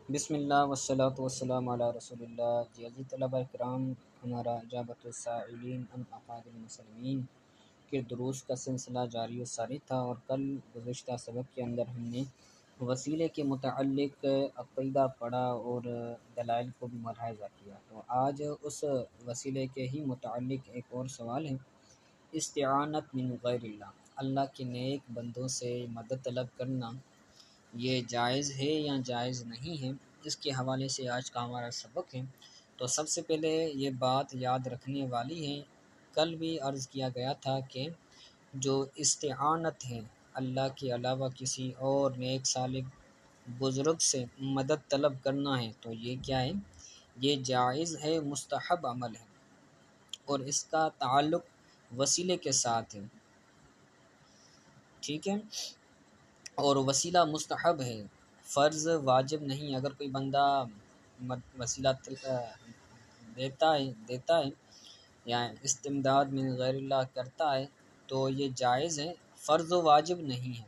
بسم اللہ والصلاة والسلام علی رسول اللہ۔ جی عزیز طلبہ کرام، ہمارا اجابۃ السائلین عن عقائد المسلمین کے دروس کا سلسلہ جاری و ساری تھا، اور کل گزشتہ سبق کے اندر ہم نے وسیلے کے متعلق عقیدہ پڑھا اور دلائل کو بھی ملاحظہ کیا۔ تو آج اس وسیلے کے ہی متعلق ایک اور سوال ہے، استعانت من غیر اللہ، اللہ کے نیک بندوں سے مدد طلب کرنا یہ جائز ہے یا جائز نہیں ہے، اس کے حوالے سے آج کا ہمارا سبق ہے۔ تو سب سے پہلے یہ بات یاد رکھنے والی ہے، کل بھی عرض کیا گیا تھا کہ جو استعانت ہے اللہ کے علاوہ کسی اور نیک صالح بزرگ سے مدد طلب کرنا ہے، تو یہ کیا ہے؟ یہ جائز ہے، مستحب عمل ہے، اور اس کا تعلق وسیلے کے ساتھ ہے، ٹھیک ہے؟ اور وسیلہ مستحب ہے، فرض واجب نہیں۔ اگر کوئی بندہ وسیلہ دیتا ہے یا استمداد من غیر اللہ کرتا ہے تو یہ جائز ہے، فرض و واجب نہیں ہے۔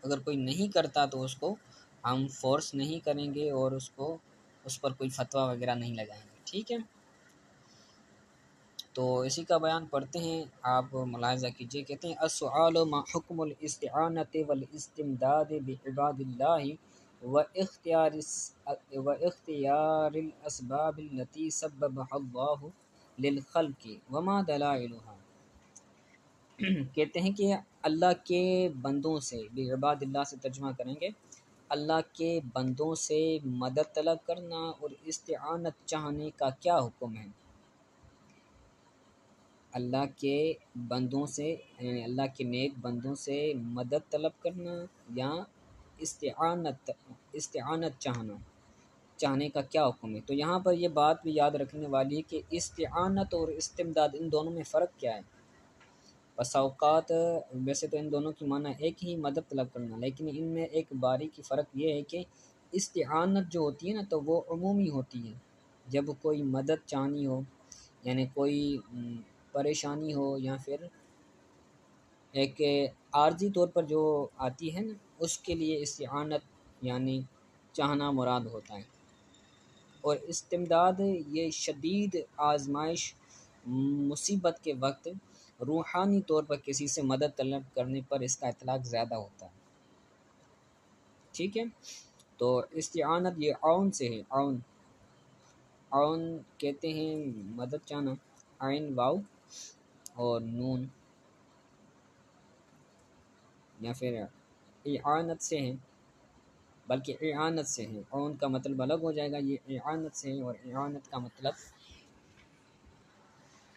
اگر کوئی نہیں کرتا تو اس کو ہم فورس نہیں کریں گے اور اس پر کوئی فتویٰ وغیرہ نہیں لگائیں گے، ٹھیک ہے؟ تو اسی کا بیان پڑھتے ہیں، آپ ملاحظہ کیجئے۔ کہتے ہیں السؤال ما حکم الاستعانت والاستمداد بعباد اللہ واختیار الاسباب التي سببها اللہ للخلق وما دلائلها۔ کہتے ہیں کہ اللہ کے بندوں سے، بعباد اللہ سے ترجمہ کریں گے، اللہ کے بندوں سے مدد طلب کرنا اور استعانت چاہنے کا کیا حکم ہے؟ اللہ کے بندوں سے یعنی اللہ کے نیک بندوں سے مدد طلب کرنا یا استعانت چاہنے کا کیا حکم ہے؟ تو یہاں پر یہ بات بھی یاد رکھنے والی ہے کہ استعانت اور استمداد، ان دونوں میں فرق کیا ہے؟ بس اوقات ویسے تو ان دونوں کی معنی ایک ہی، مدد طلب کرنا، لیکن ان میں ایک باریکی فرق یہ ہے کہ استعانت جو ہوتی ہے نا تو وہ عمومی ہوتی ہے، جب کوئی مدد چاہنی ہو، یعنی کوئی پریشانی ہو یا پھر ایک عارضی طور پر جو آتی ہے نا، اس کے لیے استعانت یعنی چاہنا مراد ہوتا ہے، اور استمداد یہ شدید آزمائش، مصیبت کے وقت روحانی طور پر کسی سے مدد طلب کرنے پر اس کا اطلاق زیادہ ہوتا ہے، ٹھیک ہے؟ تو استعانت یہ عون سے ہے، عون کہتے ہیں مدد چاہنا، عین واو اور نون، یا پھر اعانت سے ہیں، بلکہ اعانت سے ہیں، عون کا مطلب الگ ہو جائے گا، یہ اعانت سے ہیں، اور اعانت کا مطلب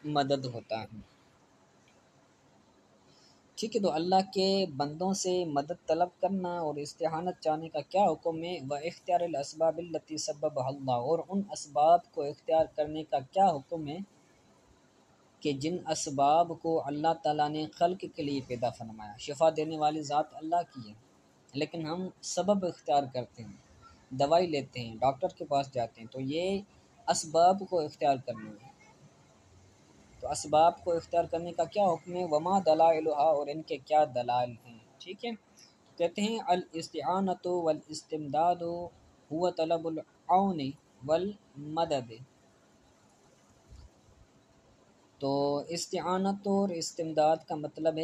مدد ہوتا ہے، ٹھیک ہے؟ تو اللہ کے بندوں سے مدد طلب کرنا اور استعانت چاہنے کا کیا حکم ہے؟ واختیار الاسباب التي سببها اللہ، اور ان اسباب کو اختیار کرنے کا کیا حکم ہے کہ جن اسباب کو اللہ تعالیٰ نے خلق کے لیے پیدا فرمایا۔ شفا دینے والی ذات اللہ کی ہے، لیکن ہم سبب اختیار کرتے ہیں، دوائی لیتے ہیں، ڈاکٹر کے پاس جاتے ہیں، تو یہ اسباب کو اختیار کرنا ہے۔ تو اسباب کو اختیار کرنے کا کیا حکم ہے؟ وما دلائلها، اور ان کے کیا دلائل ہیں، ٹھیک ہے؟ تو کہتے ہیں الاستعانت والاستمداد هو طلب العون والمدد۔ تو استعانت اور استمداد کا مطلب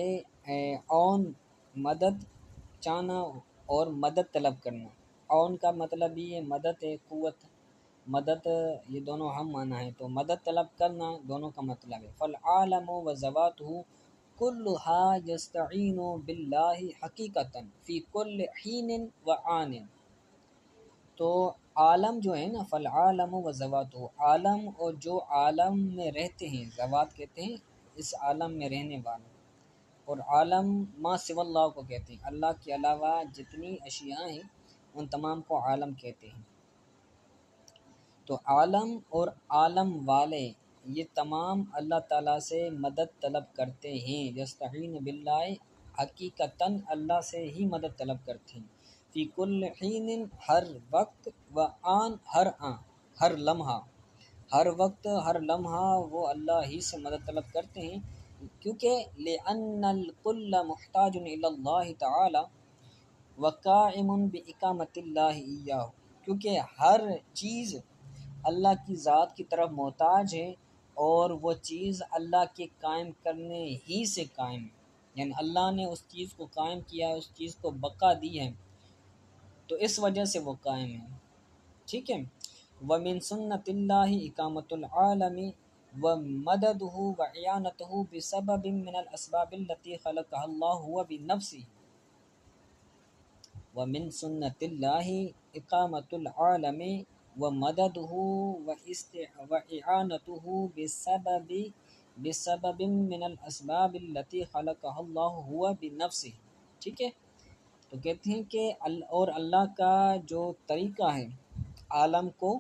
ہے عون، مدد چاہنا اور مدد طلب کرنا۔ عون کا مطلب بھی ہے مدد ہے، قوت، مدد، یہ دونوں ہم معنی ہیں، تو مدد طلب کرنا دونوں کا مطلب ہے۔ فالعالم وذواتہ کلھا یستعین باللہ حقیقتاً فی کل حین وعان۔ تو عالم جو ہے نا، فالعالم وذواتہ، عالم اور جو عالم میں رہتے ہیں، ذوات کہتے ہیں اس عالم میں رہنے والوں، اور عالم ما سوی اللہ کو کہتے ہیں، اللہ کے علاوہ جتنی اشیاء ہیں ان تمام کو عالم کہتے ہیں۔ تو عالم اور عالم والے یہ تمام اللہ تعالیٰ سے مدد طلب کرتے ہیں، یستعین باللہ حقیقتاً اللہ سے ہی مدد طلب کرتے ہیں، فی کل حین ہر وقت، وآن ہر لمحہ، ہر وقت ہر لمحہ وہ اللہ ہی سے مدد طلب کرتے ہیں، کیونکہ لأن الکل محتاج الی اللہ تعالی وقائم بإقامت اللہ ایاہ، کیونکہ ہر چیز اللہ کی ذات کی طرف محتاج ہے، اور وہ چیز اللہ کے قائم کرنے ہی سے قائم ہے، یعنی اللہ نے اس چیز کو قائم کیا ہے، اس چیز کو بقا دی ہے، تو اس وجہ سے وہ قائم ہے۔ ٹھیک ہے، وَمِن سُنَّةِ اللَّهِ إِقَامَةُ الْعَالَمِ وَمَدَدُهُ وَإِعَانَتُهُ بِسَبَبٍ مِّنَ الْأَسْبَابِ الَّتِي خَلَقَهَا اللَّهُ هُوَ بِنَفْسِهِ وَمِن سُنَّةِ اللَّهِ إِقَامَةُ الْعَالَمِ وَمَدَدُهُ وَإِعَانَتُهُ بِسَبَبٍ مِّنَ الْأَسْبَابِ الَّتِي خَلَقَهَا اللَّهُ هُوَ بِنَفْسِهِ۔ ٹھیک ہے، تو کہتے ہیں کہ اور اللہ کا جو طریقہ ہے عالم کو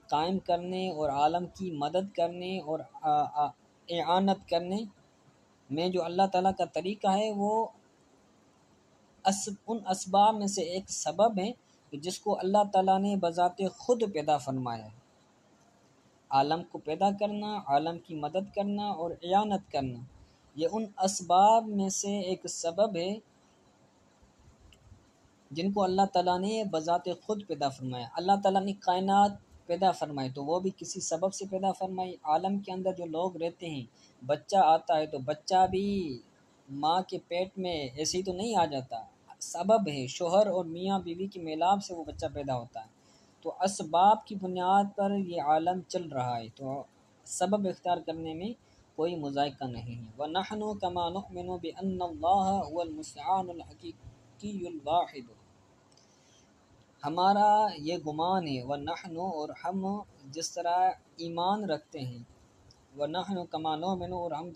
قائم کرنے اور عالم کی مدد کرنے اور اعانت کرنے میں، جو اللہ تعالیٰ کا طریقہ ہے وہ ان اسباب میں سے ایک سبب ہے جس کو اللہ تعالیٰ نے بذات خود پیدا فرمایا ہے۔ عالم کو پیدا کرنا، عالم کی مدد کرنا اور اعانت کرنا، یہ ان اسباب میں سے ایک سبب ہے جن کو اللہ تعالیٰ نے بذات خود پیدا فرمایا۔ اللہ تعالیٰ نے کائنات پیدا فرمائی تو وہ بھی کسی سبب سے پیدا فرمائی۔ عالم کے اندر جو لوگ رہتے ہیں، بچہ آتا ہے تو بچہ بھی ماں کے پیٹ میں ایسے ہی تو نہیں آ جاتا، سبب ہے، شوہر اور میاں بیوی کے میلاب سے وہ بچہ پیدا ہوتا ہے، تو اسباب کی بنیاد پر یہ عالم چل رہا ہے، تو سبب اختیار کرنے میں کوئی مذائقہ نہیں ہے۔ وَنَحْنُ كَمَا نُؤْمِنُ بِأَنَّ اللَّهَ هُوَ الْمُسْتَعَانُ الْحَقِيقِيُّ الْوَاحِدُ، ہمارا یہ گمان ہے، وَنَحْنُ اور ہم جس طرح ایمان رکھتے ہیں، وَنَحْنُ كَمَا نُؤْمِنُ اور ہم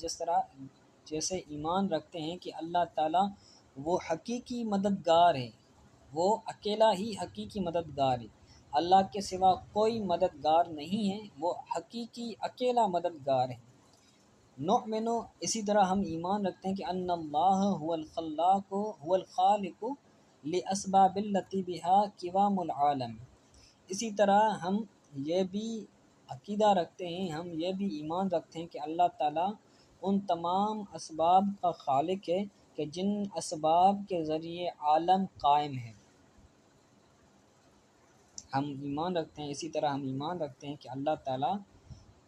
جیسے ایمان رکھتے ہیں کہ اللہ تعالیٰ وہ حقیقی مددگار ہے، وہ اکیلا ہی حقیقی مددگار ہے، اللہ کے سوا کوئی مددگار نہیں ہے، وہ حقیقی اکیلا مددگار ہے۔ نؤمن، اسی طرح ہم ایمان رکھتے ہیں کہ ان اللہ هو الخالق لاسباب التي بها قوام العالم، اسی طرح ہم یہ بھی عقیدہ رکھتے ہیں، ہم یہ بھی ایمان رکھتے ہیں کہ اللہ تعالیٰ ان تمام اسباب کا خالق ہے کہ جن اسباب کے ذریعے عالم قائم ہے۔ ہم ایمان رکھتے ہیں، اسی طرح ہم ایمان رکھتے ہیں کہ اللہ تعالیٰ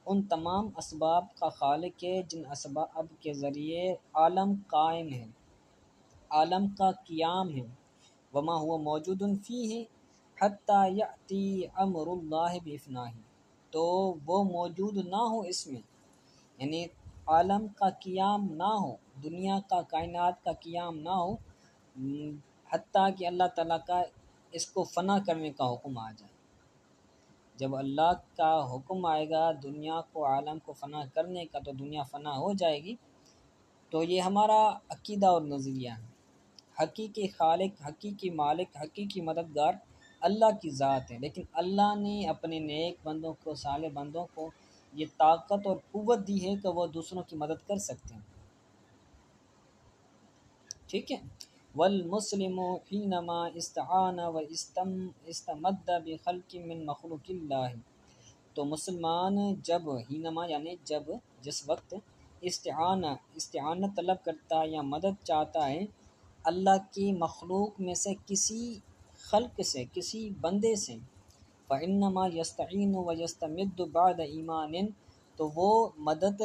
ان تمام اسباب کا خالق ہے جن اسباب کے ذریعے عالم قائم ہے، عالم کا قیام ہے۔ وما ہوا موجود فیہ حتی یأتی امر اللہ بفنائہ، تو وہ موجود نہ ہو اس میں، یعنی عالم کا قیام نہ ہو، دنیا کا، کائنات کا قیام نہ ہو، حتیٰ کہ اللہ تعالیٰ کا اس کو فنا کرنے کا حکم آ جائے۔ جب اللہ کا حکم آئے گا دنیا کو، عالم کو فنا کرنے کا، تو دنیا فنا ہو جائے گی۔ تو یہ ہمارا عقیدہ اور نظریہ ہے۔ حقیقی خالق، حقیقی مالک، حقیقی مددگار اللہ کی ذات ہے، لیکن اللہ نے اپنے نیک بندوں کو، صالح بندوں کو یہ طاقت اور قوت دی ہے کہ وہ دوسروں کی مدد کر سکتے ہیں۔ ٹھیک ہے، والمسلم حینما استعان و استمد بخلق من مخلوق اللہ، تو مسلمان جب، حینما یعنی جب، جس وقت، استعانت طلب کرتا ہے یا مدد چاہتا ہے اللہ کی مخلوق میں سے کسی خلق سے، کسی بندے سے، فإنما يستعین ويستمد بعد ایمان، تو وہ مدد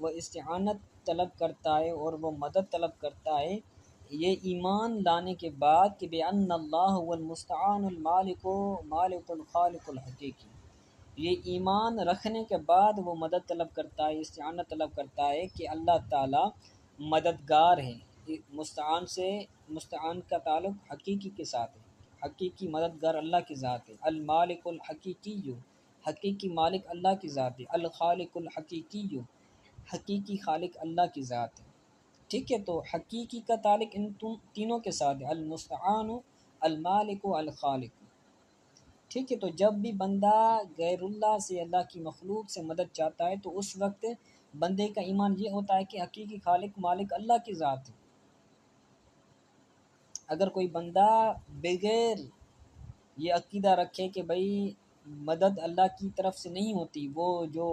و استعانت طلب کرتا ہے اور وہ مدد طلب کرتا ہے یہ ایمان لانے کے بعد کہ بأن اللہ هو المستعان المالک مالک الخالق الحقیقی، یہ ایمان رکھنے کے بعد وہ مدد طلب کرتا ہے، استعانت طلب کرتا ہے کہ اللہ تعالیٰ مددگار ہے۔ مستعان کا تعلق حقیقی کے ساتھ ہے، حقیقی مددگار اللہ کی ذات ہے۔ المالک الحقیقی، حقیقی مالک اللہ کی ذات ہے۔ الخالق الحقیقی، حقیقی خالق اللہ کی ذات ہے۔ ٹھیک ہے، تو حقیقی کا تعلق ان تینوں کے ساتھ ہے، المستعان، المالک، الخالق۔ ٹھیک ہے، تو جب بھی بندہ غیر اللہ سے، اللہ کی مخلوق سے مدد چاہتا ہے تو اس وقت بندے کا ایمان یہ ہوتا ہے کہ حقیقی خالق مالک اللہ کی ذات ہے۔ اگر کوئی بندہ بغیر یہ عقیدہ رکھے کہ بھئی مدد اللہ کی طرف سے نہیں ہوتی، وہ جو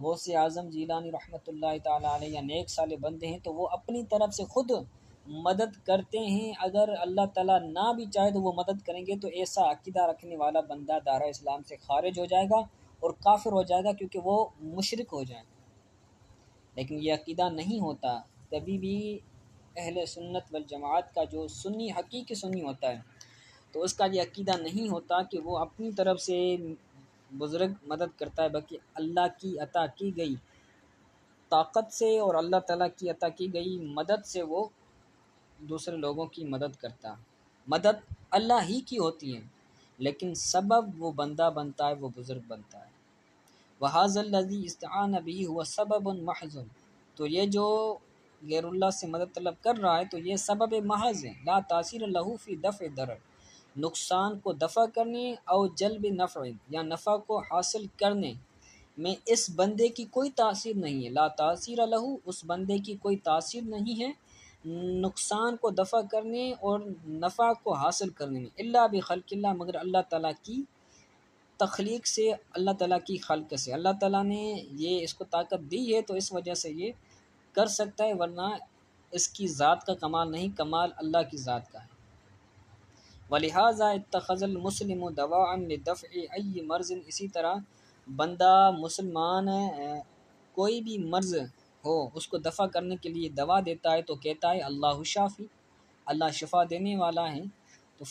غوث اعظم جیلانی رحمۃ اللہ تعالیٰ علیہ یا نیک صالح بندے ہیں تو وہ اپنی طرف سے خود مدد کرتے ہیں، اگر اللہ تعالیٰ نہ بھی چاہے تو وہ مدد کریں گے، تو ایسا عقیدہ رکھنے والا بندہ دائرہ اسلام سے خارج ہو جائے گا اور کافر ہو جائے گا، کیونکہ وہ مشرک ہو جائے گا۔ لیکن یہ عقیدہ نہیں ہوتا کبھی بھی اہل سنت والجماعت کا، جو سنی حقیقی سنی ہوتا ہے، تو اس کا یہ عقیدہ نہیں ہوتا کہ وہ اپنی طرف سے بزرگ مدد کرتا ہے، بلکہ اللہ کی عطا کی گئی طاقت سے اور اللہ تعالیٰ کی عطا کی گئی مدد سے وہ دوسرے لوگوں کی مدد کرتا۔ مدد اللہ ہی کی ہوتی ہے، لیکن سبب وہ بندہ بنتا ہے، وہ بزرگ بنتا ہے۔ وَهَذَا الَّذِي اسْتَعَانَ بِهِ هُوَ سَبَبٌ مَحْضٌ، تو یہ جو غیر اللہ سے مدد طلب کر رہا ہے تو یہ سبب محض ہے، لا تاثیر له فی دفع ضرر، نقصان کو دفع کرنے، او جلب نفع، یا نفع کو حاصل کرنے میں اس بندے کی کوئی تاثیر نہیں ہے، لا تاثیر لہو، اس بندے کی کوئی تاثیر نہیں ہے نقصان کو دفع کرنے اور نفع کو حاصل کرنے میں، الا بخلق اللہ، مگر اللہ تعالیٰ کی تخلیق سے، اللہ تعالیٰ کی خلق سے، اللہ تعالیٰ نے یہ اس کو طاقت دی ہے تو اس وجہ سے یہ کر سکتا ہے، ورنہ اس کی ذات کا کمال نہیں، کمال اللہ کی ذات کا ہے۔ وَلِهَذَا اتَّخَذَ الْمُسْلِمُ دَوَاءً لِدَفْعِ أَيِّ مرض، اسی طرح بندہ مسلمان کوئی بھی مرض ہو اس کو دفع کرنے کے لیے دوا دیتا ہے تو کہتا ہے اللہ شافی، اللہ شفا دینے والا ہے، تو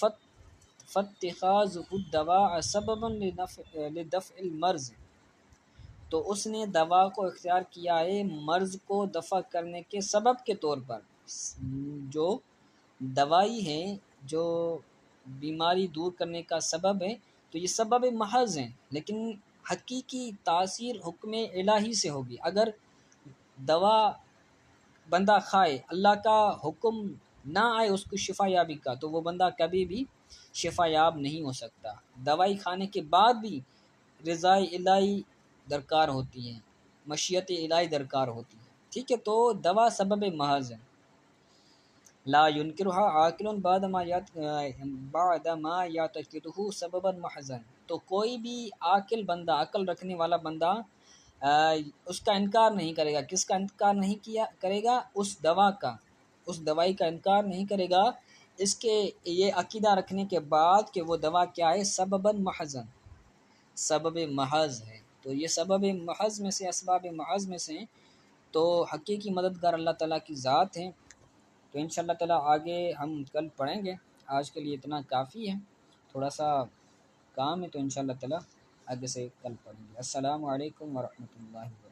فاتخاذ الدواء سببا لدفع المرض، تو اس نے دوا کو اختیار کیا ہے مرض کو دفع کرنے کے سبب کے طور پر، جو دوائی ہے، جو بیماری دور کرنے کا سبب ہے، تو یہ سبب محض ہیں، لیکن حقیقی تاثیر حکم الہی سے ہوگی۔ اگر دوا بندہ کھائے، اللہ کا حکم نہ آئے اس کو شفا یابی کا، تو وہ بندہ کبھی بھی شفا یاب نہیں ہو سکتا۔ دوائی کھانے کے بعد بھی رضا الہی درکار ہوتی ہے، مشیت الہی درکار ہوتی ہے، ٹھیک ہے، تو دوا سبب محض ہے، لا ينکرها عاقل بعد ما یعتقدہ سببا محضا، تو کوئی بھی عاقل بندہ، عقل رکھنے والا بندہ اس کا انکار نہیں کرے گا۔ کس کا انکار نہیں کیا کرے گا؟ اس دوا کا، اس دوائی کا انکار نہیں کرے گا، اس کے یہ عقیدہ رکھنے کے بعد کہ وہ دوا کیا ہے، سببا محضا، سبب محض ہے، تو یہ سبب محض میں سے، اسباب محض میں سے، تو حقیقی مددگار اللہ تعالیٰ کی ذات ہے۔ تو انشاءاللہ تعالیٰ آگے ہم کل پڑھیں گے، آج کے لیے اتنا کافی ہے، تھوڑا سا کام ہے، تو انشاءاللہ تعالیٰ آگے سے کل پڑھیں گے۔ السلام علیکم ورحمۃ اللہ۔